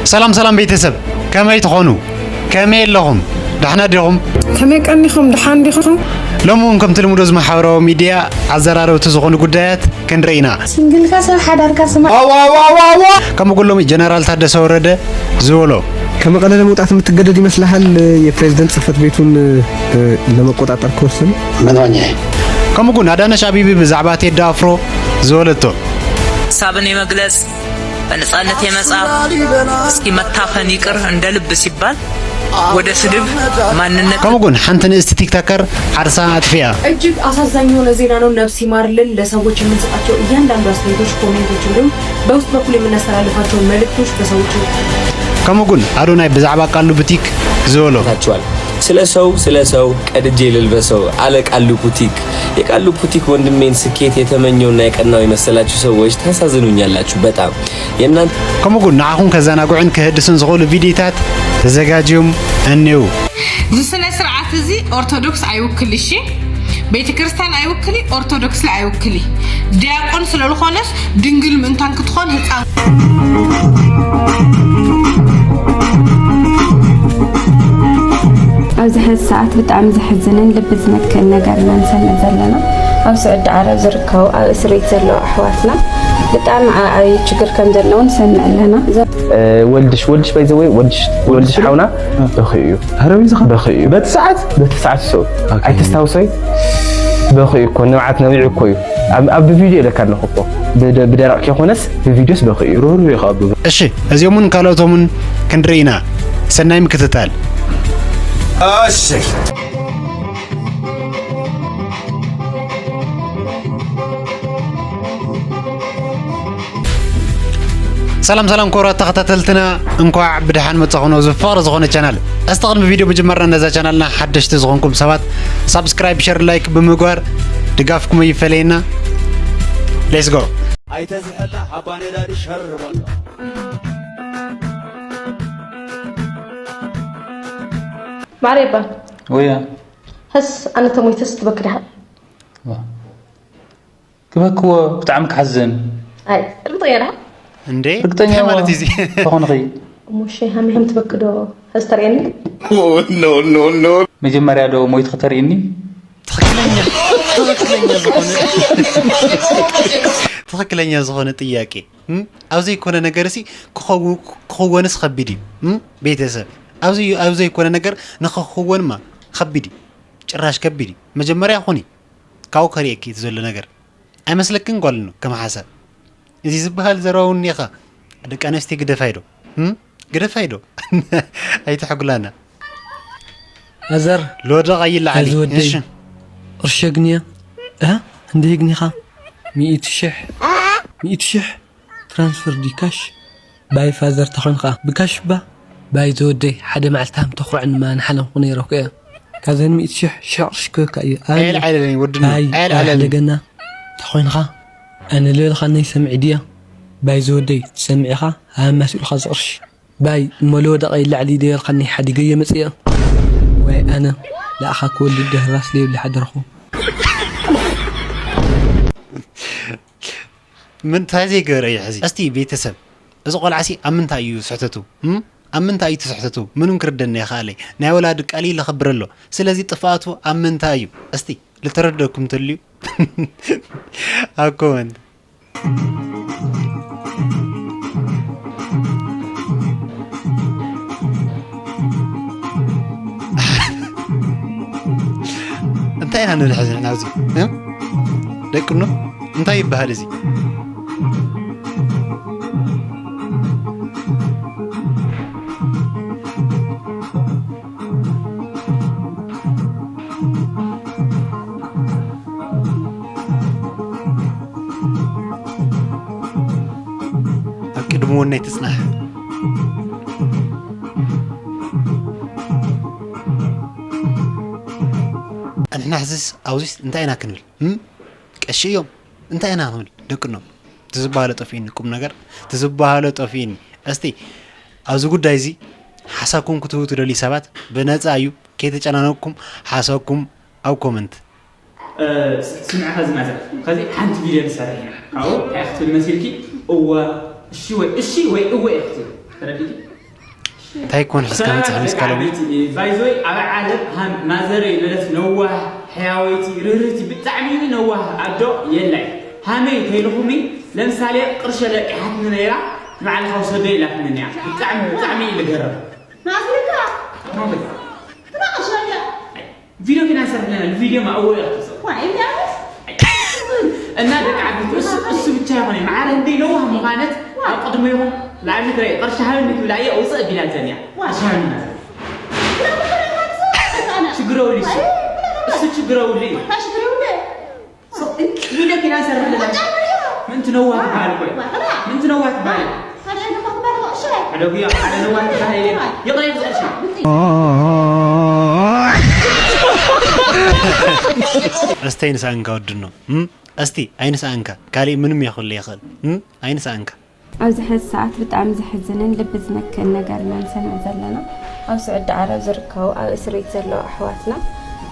سلام سلام بيتسب كما يتخونوا كما لهم دحنا ديهم كما كانكم دحان ديكم لمون كم تلمودوز محاورو ميديا عزرارو تزخون قدات كنرينا سنجل كاسر حدار كاسما كما قول لهم جنرال تادس ورده زولو كما قال لهم وطعت متجدد يمسلها البريزيدنت صفت بيتون لما قطعت الكورسن من وانيه كما قول هذا شعبي بزعبات يدافرو زولتو سابني مجلس በነጻነት የመጻፍ እስኪ መታፈን ይቅር እንደ ልብ ሲባል ወደ ስድብ ማንነት ከመጎን ሐንተን እስቲ ቲክቶከር አርሳ አጥፊያ እጅግ አሳዛኝ የሆነ ዜና ነው። ነፍስ ይማርልን። ለሰዎች የምንሰጣቸው እያንዳንዱ አስተያየቶች፣ ኮሜንቶች እንዲሁም በውስጥ በኩል የምናስተላልፋቸው መልእክቶች በሰዎች ከመጎን አዶናይ በዛዕባ ቃሉ ቡቲክ ዞሎ ታችኋል። ስለ ሰው ቀድጄ ልልበሰው አለ ቃሉ ቡቲክ። የቃሉ ቡቲክ ወንድሜን ስኬት የተመኘውና የቀናው የመሰላችሁ ሰዎች ታሳዝኑኛላችሁ በጣም የእናንተ ከመጎን አሁን ከዛናጉዕን ከህድስን ዝሆሉ ቪዲዮታት ተዘጋጅዮም እንየው። ዝስነ ስርዓት እዚ ኦርቶዶክስ አይወክል እሺ፣ ቤተክርስቲያን አይወክል፣ ኦርቶዶክስ ላይ አይወክል። ዲያቆን ስለልኾነስ ድንግል ምንታን ክትኾን ህፃን ኣብዚ ሕዚ ሰዓት ብጣዕሚ ዘሕዝንን ልቢ ዝነክእን ነገር ኢና ንሰምዕ ዘለና። ኣብ ስዑድ ዓረብ ዝርከቡ ኣብ እስሬት ዘለዉ ኣሕዋትና ብጣዕሚ ዓብዪ ችግር ከም ዘለዎ ንሰምዕ ኣለና። ወልድሽ ባይዘወይ ወልድሽ ሓውና በኺኡ እዩ በኺኡ በቲ ሰዓት ሰው ኣይተስታውሰይ በኺኡ እኮ ንብዓት ነዊዑ እኮ እዩ ኣብ ቪድዮ ለካ ኣለኹ እኮ ብደረቕ ከይኾነስ ብቪድዮስ በኺኡ ሮሩ ይኸብቡ። እሺ እዚኦምን ካልኦቶምን ክንርኢና ሰናይ ምክትታል سلام سلام كورات تختتلتنا انكوا بدحان متصخنو زفار زخونه channel استقدم فيديو بجمرنا نذا channelنا حدش تزخونكم سبات سبسكرايب شير لايك بمغوار دغافكم يفلينا ليتس جو ايتزحلا حبانه دار شر معرفة ويا هس أنا تموت تستبكرها كيفك هو بتعمك حزن أي ربطينا اندي رقتني مالتي زي تخون غي مش هم تبكدو هستريني نو مجمريا دو مويت خطريني تخكلኛ زخونه ጥያቄ አውዚ ኮነ ነገርሲ ከሆወንስ ከቢዲ ቤተሰብ አውዚ ኮነ ነገር ነኸወንማ ከቢዲ ጭራሽ ከቢዲ መጀመሪያ ሆኒ ካው ከሪክ ይዘለ ነገር አይመስለክን ጓል ነው ከመሐሰብ እዚ ዝባሃል ዘራውን ይኻ ደቀነስቲ ግደፋይዶ አይተሐግላና أزر لودا غيل علي إيش أرشقني عندي خا 100 شح ترانسفير دي كاش باي فازر تخون خا بكاش باي زودي حدا معلتهم تخرع ما نحن خوني روكيا كذا 100 شح شعرش كوكا عيل على ودنا عيل على لقنا تخون خا أنا ليل خاني سمع ديا باي زودي تسمعي خا ها مسؤول خزرش باي مولودا غيل علي ديال خاني حديقية مسيا وأنا لا أخاك ولد راس لي ولا حد رخو من تازي قري حزي استي بيتسب إذا قال عسي أمن تايو سحتتو أمن تايو تسحتتو منو كردنا يا خالي نا ولادك قليل خبر له سلازي طفاتو أمن تايو استي لتردكم تليو أكون انت اين هنحزن ناوزي لكنه انت يبهالزي اكيد مو اني تسمح أنا حاسس أوزيس أنت أنا كنول كأشي يوم أنت أنا هول دكنو تزبالة طفيني كم نجار تزبالة طفيني أستي أوزو قد دايزي حساكم كتبوا ترى سبات بنات أيو كيف تجانوكم حساكم أو كومنت سمع هذا ماذا هذه حنت فيديو سريع أو أختي المسيركي هو الشيء هو أختي ترديتي تايكون حسكان تحمس كلام بايزوي على عالم هم مازري للس نواه حيويتي ررتي بتعميني نواه عدو يلاي همي تيلهمي لمثالي قرش لك حد من يرا مع الخوص بيلك من يا بتعمي اللي قرب نازلك ما بك ما شاء فيديو كنا سرنا الفيديو ما اول اختصار واعي يا النادك عبد بس بتشاغني مع عندي نواه مغانت اقدم يوم لعلمك رأي قرش هالنك ولاية أوصل بلا ثانية عشان شجروا لي شجروا لي فيديو كنا سرنا من تنوه بالك من تنوه بالك هذا هو على نوه بالك يلا ينزل شيء استين سانكا ودنو استي أين سانكا كالي منم ياخذ لي ياخذ أين سانكا ኣብዚ ሕዚ ሰዓት ብጣዕሚ ዘሕዝንን ልቢ ዝነክእን ነገር ኢና ንሰምዕ ዘለና ኣብ ስዑድ ዓረብ ዝርከቡ ኣብ እስሪት ዘለዉ ኣሕዋትና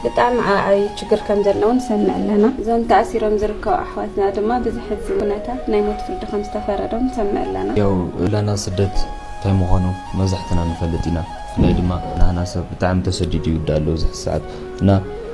ብጣዕሚ ዓብዪ ችግር ከም ዘለውን ንሰምዕ ኣለና እዞም ተኣሲሮም ዝርከቡ ኣሕዋትና ድማ ብዝሕዝን ኩነታት ናይ ሞት ፍርዲ ከም ዝተፈረዶም ንሰምዕ ኣለና ያው ለና ስደት እንታይ ምዃኑ መብዛሕትና ንፈልጥ ኢና ብፍላይ ድማ ንሕና ሰብ ብጣዕሚ ተሰዲዱ ይውዳሎ እዚ ሰዓት እና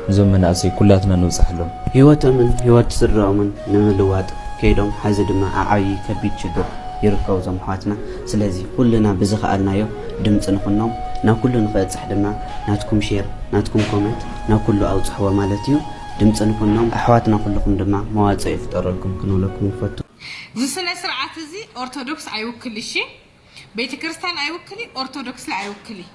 እዞም መናእሰይ ኩላትና ንውፅሓሎም ህይወቶምን ህይወት ስድራኦምን ንምልዋጥ ከይዶም ሓዚ ድማ ዓብዪ ከቢድ ችግር يركوا زم حواتنا سلازي كلنا بزخالنايو دمت نخنهم نا كله نفاتح دما ناتكم شير ناتكم كومنت نا كله اوصحوا مالتيو دمت نخنهم احواتنا كلكم دما مواصع يفطر لكم كنوا لكم يفتوا زي سنه سرعه زي ارثوذكس ايوكلي شي بيت كريستيان ايوكلي ارثوذكس لا ايوكلي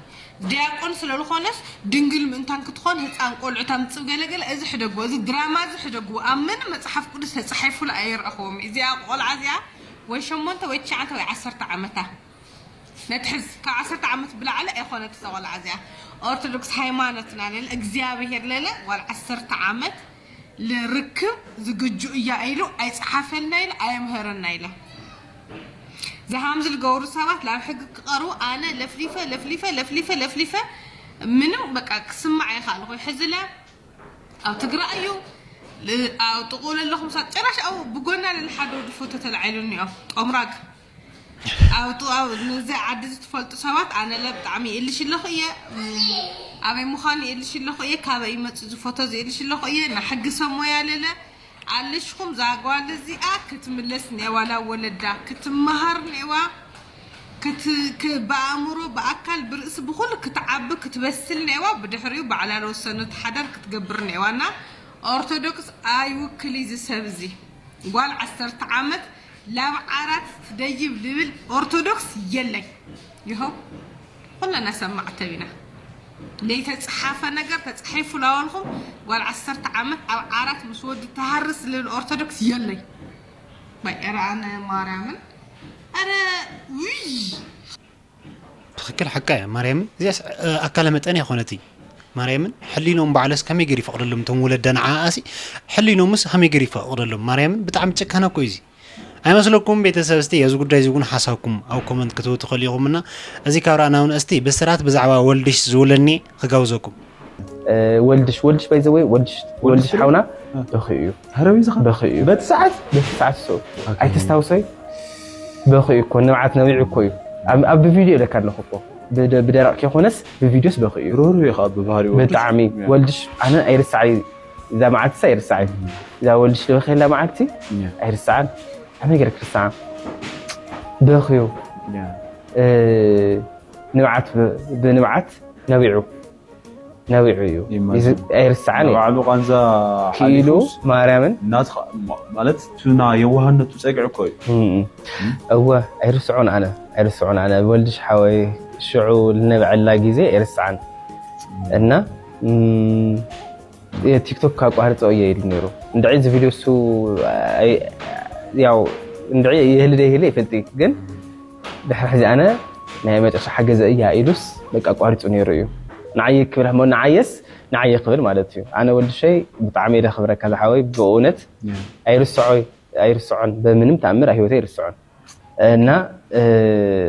دياقون سلالخونس دنجل من تانك تخون هصان قلعتام صغلغل از حدغو از دراما از حدغو امن مصحف قدس تصحيفوا لا يرخوم اذا قلعزيا وشمونته ويتشعته ويعسرت عمته نتحز كعسرت عمت بلا على إخوانة تسوال عزيا أرثوذكس هيمانتنا للأجزابير للا والعسرت عمت لركب زجوج يا إيلو أي صحافلنا إلى أي مهرنا إلى زهامز الجور سبات لا حق قرو أنا لفليفة منو بقى سمع يا خالق يحزله أو تقرأ أيو أو تقول لهم ساتراش أو بقولنا للحدود فوتة العيلوني أمرك أو نزع عدد فلت سوات أنا لا بتعمي اللي شيء لخيه أبي مخاني اللي شيء لخيه كذا يمت فوتة زي اللي شيء لخيه نحق سمويا للا علشهم زاقوال زي كتملسني ولا ولدا كتمهرني بأمره بأكل برأس بخل كتعب كتبسلني بدحريو بعلى لو سنة حدر كتجبرني وأنا أرثوذكس أيوكلي زي سبزي قال عسرت عمت لا عرات تديب لبل أرثوذكس يلي يهو والله نسمع تبينا ليه تصحافة نجار تصحيفوا لونهم قال عسرت عمت أو عرات مسود تهرس للأرثوذكس يلي بقى أنا مريم أنا وي بخكل حكاية مريم زي أكلمت أنا خونتي مريم حلينهم بعلس كم يجري فقر لهم تمولدنا عاسي حلينهم مس هم يجري فقر لهم مريم بتعم تكهنا كويزي أنا مسلكم بيتسابستي يزوج دا يزوجون حساكم أو كومنت كتبوا تخليهم منا أزي كورانا ونأستي بسرعة بزعوا ولدش زولني خجوزكم ولدش باي ذا واي ولدش حونا بخيو هروي زخ بخيو بتساعد سو أي تستوصي بخيو كنا معت نويع كوي أب فيديو لك على خطوة بدأ رأيك خونس بفيديوس بخيو روري خاب بهاري بتعمي ولدش أنا أير سعيد إذا ما عدت سير سعيد إذا ولدش لو خير لا ما عدتي أير سعيد هم يقرأ الساعة بخيو نوعات بنوعات نويعو أير الساعة وعلو قنزة كيلو مارامن ناس مالت تنا يوهنا تسقع كوي هو أير السعون أنا ولدش حوي شعو النبع اللاقي زي أير الساعة إنه تيك توك كاقوهرت أو يلنيرو ندعي زي فيديو سو ياو ندعي يهلي فلتي جن بحرحزي أنا نعمت أشي حاجة زي إيدوس لك أقوهرت أنيرو نعيق كبره مو نعيق قبل مالتي أنا ولد شيء بطعمي ده خبرك هذا حوي بقونت أير السعون بمنم تعمر أهوتي أير السعون إنه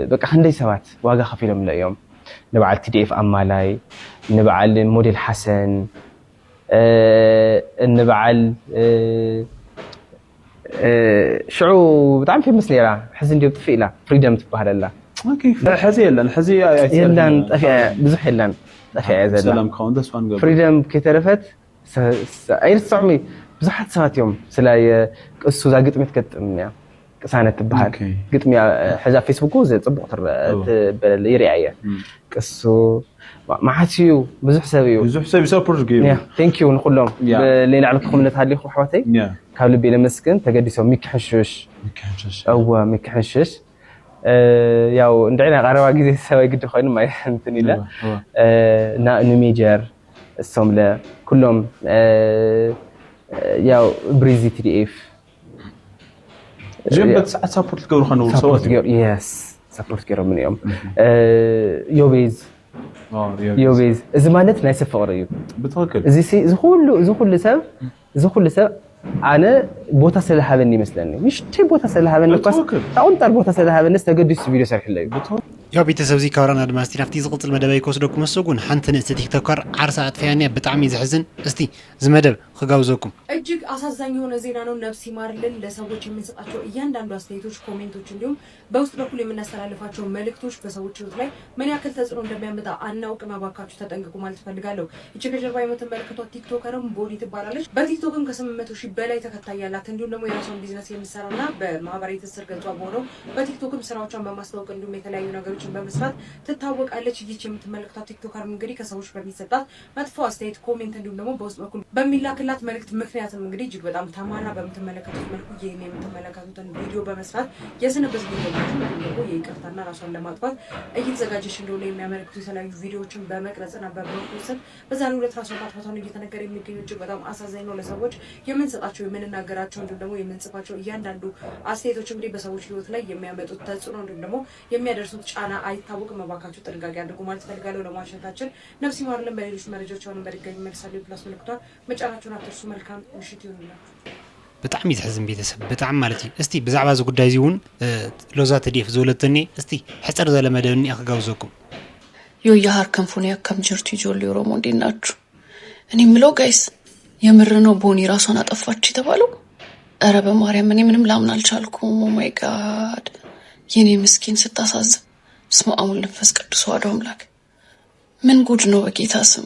بقى خندي سوات واقع خفيلة من اليوم نبعل TDF أمالاي نبعل موديل حسن نبعل شعو بتعمل في مثلي لا حزن ديو بتفيلا فريدم تبهر الله حزي يلان حزي يلان طفيع بزح يلان طفيع زلا سلام كون دس وان قبل فريدم كترفت اي صعمي بزحت ساعات يوم سلاي قصو ذا قطمت قطميا قسانه تبحال قطميا حزا فيسبوك زي صبق تبل يريعيا قصو ما حتيو بزح سبيو سبورت جيم ثانك يو نقولهم لينا على كومنت هالي خو حواتي كاب لبي لمسكن تقديسو ميكحشش او ميكحشش ያው እንደኛ ቀረባ ጊዜ ሰው ግድ ሆይን ማይ እንትን ይላ ና ኒሜጀር እሶምለ ኩሎም ያው ብሪዚ ቲዲኤፍ ጀምበት ሰፖርት ገሩ ኸነው ሰውት yes ሰፖርት ገሩ ምን ያም ዮቤዝ እዚ ማለት ናይ ሰፈር እዩ በትክክል እዚ ሁሉ ሰብ አነ ቦታ ስለሃበን ይመስለኝ ምሽቴ ቦታ ስለሃበን ኳስ ታውንጣር ቦታ ስለሃበን ተገድስ ቪዲዮ ሰርክለይ ያው ቤተሰብ ዚ ካወራና አድማስቲ ናፍቲ ዝቅጽል መደባይ ኮስዶኩም መስጉን ሓንቲ ንእስቲ ቲክቶከር ዓርሳ አጥፊያንያ በጣም ይዝሕዝን እስቲ ዝመደብ ክጋውዘኩም እጅግ አሳዛኝ የሆነ ዜና ነው ነፍስ ይማርልን ለሰዎች የምንሰጣቸው እያንዳንዱ አስተያየቶች ኮሜንቶች እንዲሁም በውስጥ በኩል የምናስተላልፋቸው መልእክቶች በሰዎች ህይወት ላይ ምን ያክል ተጽዕኖ እንደሚያመጣ አናውቅም አባካችሁ ተጠንቅቁ ማለት ፈልጋለሁ እቺ ከጀርባ የምትመለከቷት ቲክቶከርም ቦዲ ትባላለች በቲክቶክም ከ800 ሺህ በላይ ተከታይ ያላት እንዲሁም ደግሞ የራሷን ቢዝነስ የምትሰራና በማህበራዊ ትስስር ገጿ በሆነው በቲክቶክም ስራዎቿን በማስተዋወቅ እንዲሁም የተለያዩ ነገሮችን በመስራት ትታወቃለች ይቺ የምትመለከቷት ቲክቶከር እንግዲህ ከሰዎች በሚሰጣት መጥፎ አስተያየት ኮሜንት እንዲሁም ደግሞ በውስጥ በኩል በሚላክላት መልእክት ምክንያትም እንግዲህ እጅግ በጣም ተማራ በምትመለከቱት መልኩ ይሄን የምትመለከቱትን ቪዲዮ በመስራት የስንብት ቪዲዮ ደግሞ የይቅርታና ራሷን ለማጥፋት እየተዘጋጀች እንደሆነ የሚያመለክቱ የተለያዩ ቪዲዮዎችን በመቅረጽና በመወሰድ በዛሬው ዕለት ራሷን ማጥፋቷን እየተነገረ የሚገኙ እጅግ በጣም አሳዛኝ ነው ለሰዎች የምንሰጣቸው የምንናገራቸው እንዲሁም ደግሞ የምንጽፋቸው እያንዳንዱ አስተያየቶች እንግዲህ በሰዎች ህይወት ላይ የሚያመጡት ተጽዕኖ እንዲሁም ደግሞ የሚያደርሱት ጫና አይታወቅም መባካችሁ ጥንቃቄ አድርጉ ማለት ፈልጋለሁ ለማሸታችን ነፍስ ይማርልን በሌሎች መረጃዎች አሁን በድጋሚ መልሳለሁ ፕላስ መልክቷ መጫናችሁን አትርሱ መልካም ምሽት ይሁንላችሁ በጣም ይዝሕዝን ቤተሰብ በጣም ማለት እዩ እስቲ ብዛዕባ እዚ ጉዳይ እዚ እውን ሎዛ ተዲፍ ዘውለተኒ እስቲ ሕፅር ዘለ መደብኒ ኣክጋውዘኩም ዮያሃር ከንፉን ያከም ጅርቱ ይጆል ዮሮሞ እንዲናችሁ እኔ ምለው ጋይስ የምር ነው ቦኒ ራሷን አጠፋች የተባለው ኧረ በማርያም እኔ ምንም ላምን አልቻልኩም ኦ ማይ ጋድ የኔ ምስኪን ስታሳዝን ስሙ አሙን ለፈስ ቅዱስ ወዶ አምላክ ምን ጉድ ነው በጌታ ስም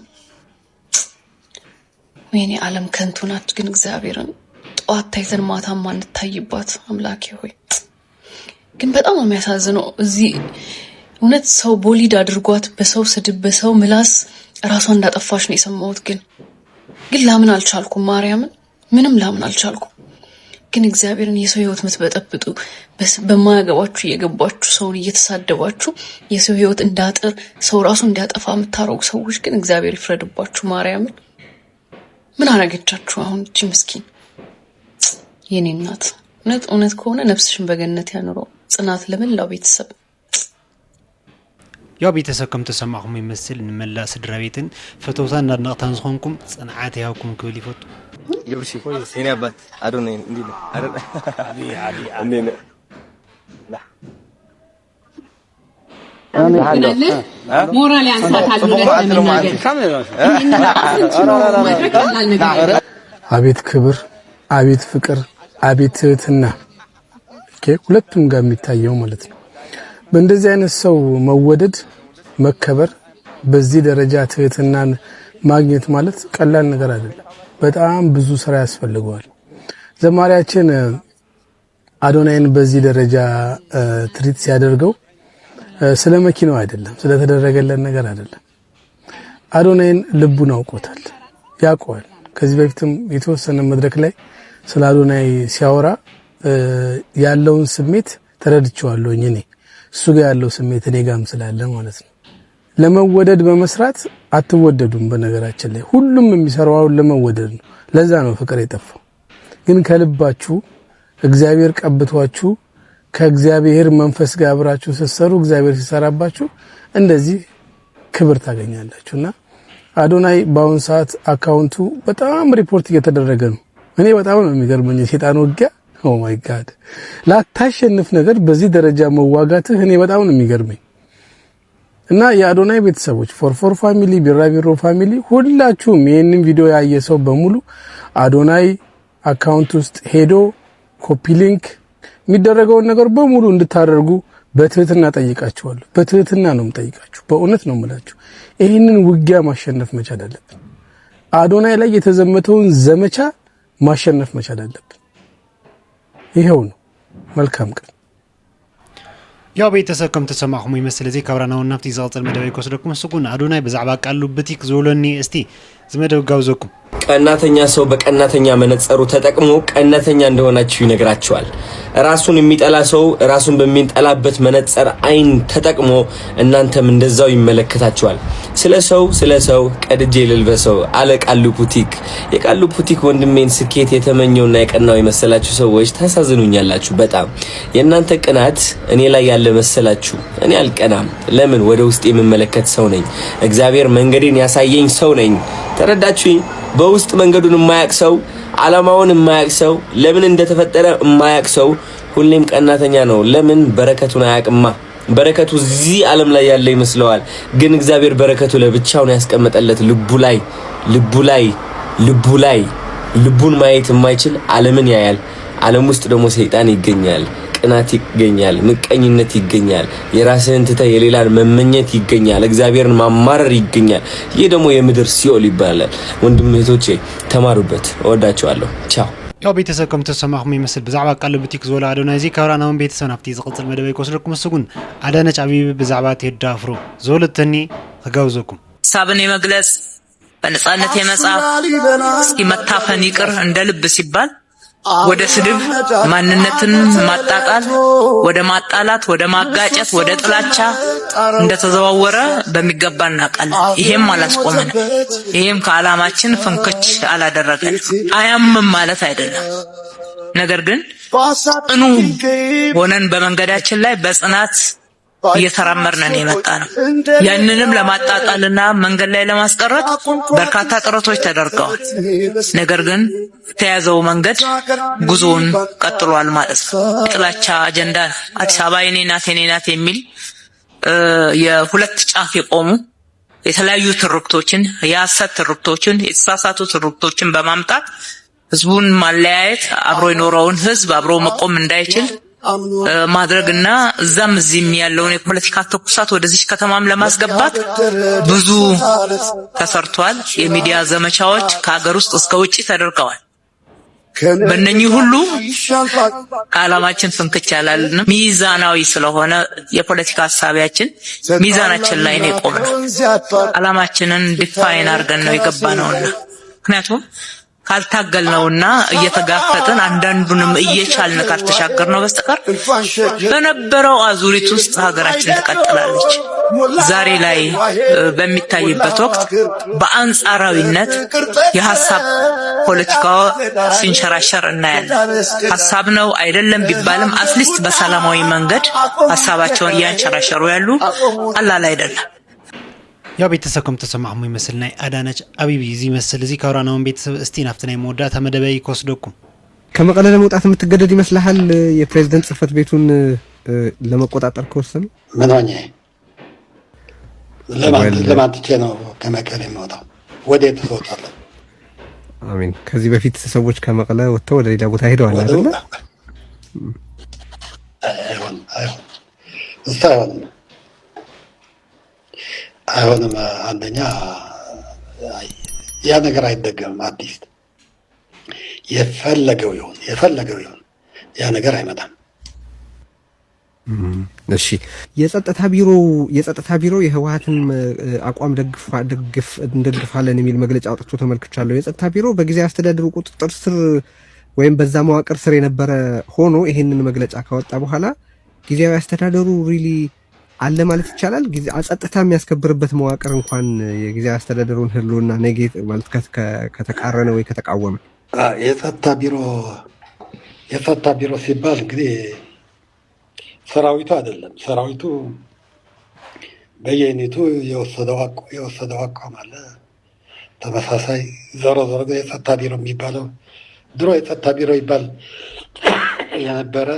ወይኔ ዓለም ከንቱ ናት ግን እግዚአብሔርን ጧት ታይተን ማታ ማን ታይባት አምላኬ ሆይ ግን በጣም የሚያሳዝነው እዚህ እውነት ሰው ቦሊድ አድርጓት በሰው ስድብ በሰው ምላስ ራሷን እንዳጠፋሽ ነው የሰማሁት ግን ላምን አልቻልኩም ማርያምን ምንም ላምን አልቻልኩም ግን እግዚአብሔርን የሰው ህይወት ምትበጠብጡ በማያገባችሁ እየገባችሁ ሰውን እየተሳደባችሁ የሰው ህይወት እንዳጥር ሰው ራሱ እንዲያጠፋ የምታረጉ ሰዎች ግን እግዚአብሔር ይፍረድባችሁ ማርያምን ምን አረጋቻችሁ አሁን እቺ ምስኪን የኔ እናት እውነት ከሆነ ነፍስሽን በገነት ያኑረው ጽናት ለመላው ቤተሰብ ያው ቤተሰብ ከም ተሰማኹም ይመስል ንመላ ስድራ ቤትን ፈተውታን እናድነቕታን ዝኾንኩም ጽንዓት ያውኩም ክብል ይፈቱ يبشي هنا بات أدوني نديله عدي لا مورالي عن አቤት ክብር አቤት ፍቅር አቤት ትህትና ሁለቱም ጋር የሚታየው ማለት ነው በእንደዚህ አይነት ሰው መወደድ መከበር በዚህ ደረጃ ትህትናን ማግኘት ማለት ቀላል ነገር አይደለም በጣም ብዙ ስራ ያስፈልገዋል ዘማሪያችን አዶናይን በዚህ ደረጃ ትሪት ሲያደርገው ስለ መኪናው አይደለም ስለተደረገለት ነገር አይደለም አዶናይን ልቡን አውቆታል ያውቀዋል ከዚህ በፊትም የተወሰነ መድረክ ላይ ስለ አዶናይ ሲያወራ ያለውን ስሜት ተረድቼዋለሁኝ እኔ እሱ ጋር ያለው ስሜት እኔ ጋርም ስላለ ማለት ነው ለመወደድ በመስራት አትወደዱም በነገራችን ላይ ሁሉም የሚሰራው ለመወደድ ነው ለዛ ነው ፍቅር የጠፋው ግን ከልባችሁ እግዚአብሔር ቀብቷችሁ ከእግዚአብሔር መንፈስ ጋር አብራችሁ ተሰሩ እግዚአብሔር ሲሰራባችሁ እንደዚህ ክብር ታገኛላችሁና አዶናይ ባውን ሰዓት አካውንቱ በጣም ሪፖርት እየተደረገ ነው እኔ በጣም ነው የሚገርመኝ ሰይጣን ወጊያ ኦ ማይ ጋድ ላታሸንፍ ነገር በዚህ ደረጃ መዋጋትህ እኔ በጣም ነው የሚገርመኝ እና የአዶናይ ቤተሰቦች ፎርፎር ፋሚሊ ቢራቢሮ ፋሚሊ ሁላችሁም ይሄንን ቪዲዮ ያየ ሰው በሙሉ አዶናይ አካውንት ውስጥ ሄዶ ኮፒ ሊንክ የሚደረገውን ነገር በሙሉ እንድታደርጉ በትህትና ጠይቃችኋለሁ። በትህትና ነው የምጠይቃችሁ። በእውነት ነው የምላችሁ። ይህንን ውጊያ ማሸነፍ መቻል አለብን። አዶናይ ላይ የተዘመተውን ዘመቻ ማሸነፍ መቻል አለብን። ይሄው ነው። መልካም ቀን። ያው ቤተሰብ ከም ተሰማኹም ይመስል እዚ ካብራናው ናፍቲ ዝቕፅል መደበይ ኮስደኩም ስጉን አዶናይ ብዛዕባ ቃሉ ብቲክ ዝብሎኒ እስቲ ዝመደብ ጋብዘኩም። ቀናተኛ ሰው በቀናተኛ መነጽሩ ተጠቅሞ ቀናተኛ እንደሆናችሁ ይነግራችኋል። ራሱን የሚጠላ ሰው ራሱን በሚጠላበት መነጽር አይን ተጠቅሞ እናንተም እንደዛው ይመለከታችኋል። ስለ ሰው ቀድጄ ልልበሰው አለ ቃሉ ፑቲክ። የቃሉ ፑቲክ ወንድሜን ስኬት የተመኘውና የቀናው የመሰላችሁ ሰዎች ታሳዝኑኛላችሁ በጣም። የእናንተ ቅናት እኔ ላይ ያለ መሰላችሁ። እኔ አልቀናም። ለምን? ወደ ውስጥ የምመለከት ሰው ነኝ። እግዚአብሔር መንገዴን ያሳየኝ ሰው ነኝ። ተረዳችሁኝ? በውስጥ መንገዱን የማያቅ ሰው፣ ዓላማውን የማያቅ ሰው፣ ለምን እንደተፈጠረ የማያቅ ሰው ሁሌም ቀናተኛ ነው። ለምን? በረከቱን አያቅማ። በረከቱ እዚህ ዓለም ላይ ያለ ይመስለዋል፣ ግን እግዚአብሔር በረከቱ ለብቻውን ያስቀመጠለት ልቡን ማየት የማይችል ዓለምን ያያል። ዓለም ውስጥ ደግሞ ሰይጣን ይገኛል፣ ቅናት ይገኛል፣ ምቀኝነት ይገኛል፣ የራስህን ትተህ የሌላን መመኘት ይገኛል፣ እግዚአብሔርን ማማረር ይገኛል። ይህ ደግሞ የምድር ሲኦል ይባላል። ወንድም እህቶቼ ተማሩበት። እወዳችኋለሁ። ቻው። ያው ቤተሰብ ከም ተሰማኹም ይመስል ብዛዕባ ቃሉ ቡቲክ ዝወላ አዶናይ እዚ ካብራናውን ቤተሰብ ናፍቲ ዝቕፅል መደበይ ኮስደኩም ስጉን አዳነች አቢብ ብዛዕባ ቴዲ አፍሮ ዝወለተኒ ክጋብዘኩም። ሀሳብን የመግለጽ በነጻነት የመጻፍ እስኪ መታፈን ይቅር እንደ ልብ ሲባል ወደ ስድብ ማንነትን ማጣጣል ወደ ማጣላት ወደ ማጋጨት ወደ ጥላቻ እንደተዘዋወረ በሚገባ እናውቃለን። ይሄም አላስቆመን። ይሄም ከዓላማችን ፍንክች አላደረገን። አያምም ማለት አይደለም። ነገር ግን ጽኑ ሆነን በመንገዳችን ላይ በጽናት እየተራመድን የመጣ ነው። ያንንም ለማጣጣልና መንገድ ላይ ለማስቀረት በርካታ ጥረቶች ተደርገዋል። ነገር ግን ተያዘው መንገድ ጉዞውን ቀጥሏል ማለት ነው። ጥላቻ አጀንዳ አዲስ አበባ የኔ ናት የሚል የሁለት ጫፍ የቆሙ የተለያዩ ትርክቶችን፣ የሐሰት ትርክቶችን፣ የተሳሳቱ ትርክቶችን በማምጣት ህዝቡን ማለያየት፣ አብሮ የኖረውን ህዝብ አብሮ መቆም እንዳይችል ማድረግና እዛም እዚህም ያለውን የፖለቲካ ተኩሳት ወደዚህ ከተማም ለማስገባት ብዙ ተሰርቷል። የሚዲያ ዘመቻዎች ከሀገር ውስጥ እስከ ውጪ ተደርገዋል። በእነኚህ ሁሉ ከዓላማችን ፍንክች ያላልንም ሚዛናዊ ስለሆነ የፖለቲካ ሐሳቢያችን ሚዛናችን ላይ ነው የቆምነው። ዓላማችንን ዲፋይን አድርገን ነው የገባነውና ምክንያቱም ካልታገልነውና እየተጋፈጥን አንዳንዱንም እየቻልን ካልተሻገርነው በስተቀር በነበረው አዙሪት ውስጥ ሀገራችን ትቀጥላለች። ዛሬ ላይ በሚታይበት ወቅት በአንጻራዊነት የሐሳብ ፖለቲካው ሲንሸራሸር እናያለን። ሐሳብ ነው አይደለም ቢባልም አትሊስት በሰላማዊ መንገድ ሐሳባቸውን እያንሸራሸሩ ያሉ ቀላል አይደለም። ያው ቤተሰብ ከም ተሰማዕሙ ይመስል ናይ አዳነች አቢብ እዚ መስል እዚ ካብራናውን ቤተሰብ እስቲ ናፍቲ ናይ መወዳእታ መደበይ ይኮስደኩም። ከመቀለ ለመውጣት የምትገደድ ይመስልሃል? የፕሬዝዳንት ጽህፈት ቤቱን ለመቆጣጠር ከወሰኑ ምን ሆኜ ለማን ትቼ ነው ከመቀለ የምወጣው? ወዴት ትወጣለህ? አሚን። ከዚህ በፊት ሰዎች ከመቀለ ወጥተው ወደ ሌላ ቦታ ሄደዋል አይደል? አይሆንም። አንደኛ ያ ነገር አይደገምም። አርቲስት የፈለገው ይሁን ያ ነገር አይመጣም። እሺ፣ የጸጥታ ቢሮ የህወሓትን አቋም እንደግፋለን የሚል መግለጫ አውጥቶ ተመልክቻለሁ። የጸጥታ ቢሮ በጊዜያዊ አስተዳደሩ ቁጥጥር ስር ወይም በዛ መዋቅር ስር የነበረ ሆኖ ይሄንን መግለጫ ካወጣ በኋላ ጊዜያዊ አስተዳደሩ ሪሊ አለ ማለት ይቻላል። ጸጥታ የሚያስከብርበት መዋቅር እንኳን የጊዜያዊ አስተዳደሩን ህልውና ኔጌት ማለት ከተቃረነ ወይ ከተቃወመ የጸጥታ ቢሮ ሲባል እንግዲህ ሰራዊቱ አይደለም። ሰራዊቱ በየአይነቱ የወሰደው አቋም አለ ተመሳሳይ። ዞሮ የጸጥታ ቢሮ የሚባለው ድሮ የጸጥታ ቢሮ ይባል የነበረ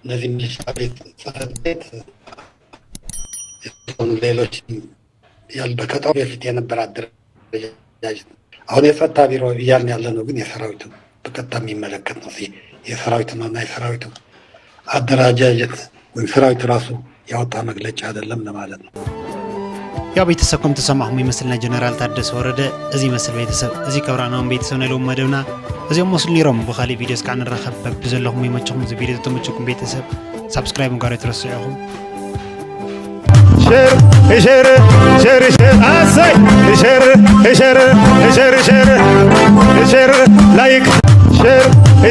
እነዚህ ሚኒስትር ቤት ጽሕፈት ቤት ሌሎች ያልበከታው በፊት የነበረ አደረጃጀት። አሁን የጸጥታ ቢሮ እያልን ያለ ነው፣ ግን የሰራዊቱ በቀጥታ የሚመለከት ነው። የሰራዊቱ ነውና የሰራዊቱ አደረጃጀት ወይም ሰራዊት ራሱ ያወጣ መግለጫ አይደለም ለማለት ነው። ያው ቤተሰብኩም ተሰማሁም ይመስልና ጀነራል ታደሰ ወረደ እዚ መስል ቤተሰብ እዚ ከብራናውን ቤተሰብ ነሎም መደብና እዚኦም መስሉ ኒሮም በኻሊ ቪዲዮስ ካን ረኸብ በብዘለኹም ይመችኹም እዚ ቪዲዮ ተመችኩም ቤተሰብ ሰብስክራይብ ጋር ትረስዑኹም شر شر شر شر أسي شر شر شر شر شر لايك شر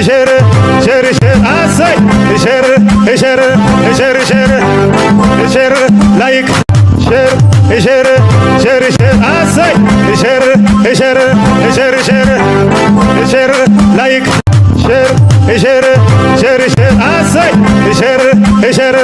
شر شر شر أسي شر شر شر شر شر لايك شر شر شر شر أسي شر شر شر شر شر لايك شر شر شر شر أسي شر شر